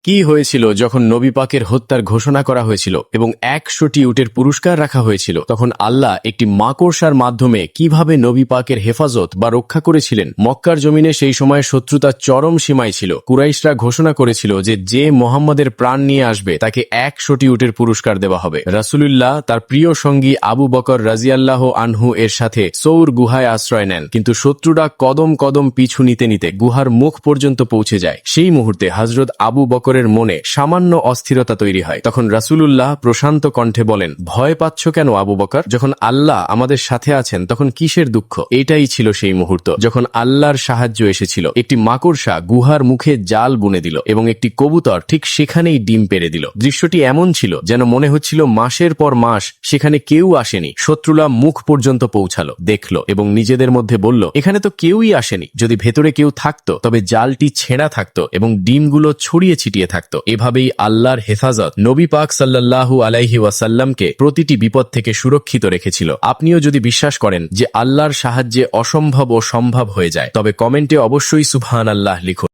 কি হয়েছিল যখন নবী পাকের হত্যার ঘোষণা করা হয়েছিল এবং 100টি উটের পুরস্কার রাখা হয়েছিল, তখন আল্লাহ একটি মাকড়সার মাধ্যমে কিভাবে নবী পাকের হেফাজত বা রক্ষা করেছিলেন। মক্কার জমিনে সেই সময় শত্রুতা চরম সীমায় ছিল। কুরাইশরা ঘোষণা করেছিল যে মোহাম্মদের প্রাণ নিয়ে আসবে তাকে 100টি উটের পুরস্কার দেওয়া হবে। রাসূলুল্লাহ তার প্রিয় সঙ্গী আবু বকর রাজিয়াল্লাহু আনহু এর সাথে সৌর গুহায় আশ্রয় নেন, কিন্তু শত্রুরা কদম কদম পিছু নিতে নিতে গুহার মুখ পর্যন্ত পৌঁছে যায়। সেই মুহূর্তে হযরত আবু বকরের মনে সামান্য অস্থিরতা তৈরি হয়। তখন রাসূলুল্লাহ প্রশান্ত কণ্ঠে বলেন, ভয় পাচ্ছ কেন আবু বকর? যখন আল্লাহ আমাদের সাথে আছেন তখন কিসের দুঃখ? এটাই ছিল সেই মুহূর্ত যখন আল্লাহর সাহায্য এসেছিল। একটি মাকড়সা গুহার মুখে জাল বুনে দিল এবং একটি কবুতর ঠিক সেখানেই ডিম পেড়ে দিল। দৃশ্যটি এমন ছিল যেন মনে হচ্ছিল মাসের পর মাস সেখানে কেউ আসেনি। শত্রুরা মুখ পর্যন্ত পৌঁছালো, দেখলো এবং নিজেদের মধ্যে বলল, এখানে তো কেউই আসেনি। যদি ভেতরে কেউ থাকতো তবে জালটি ছেঁড়া থাকতো এবং ডিমগুলো ছড়িয়ে ছিটিয়ে থাকতো। এভাবেই আল্লাহর হেফাজত নবী পাক সাল্লাল্লাহু আলাইহি ওয়াসাল্লামকে প্রতিটি বিপদ থেকে সুরক্ষিত রেখেছিল। আপনিও যদি বিশ্বাস করেন যে আল্লাহর সাহায্যে অসম্ভব ও সম্ভব হয়ে যায়, তবে কমেন্টে অবশ্যই সুবহানাল্লাহ লিখুন।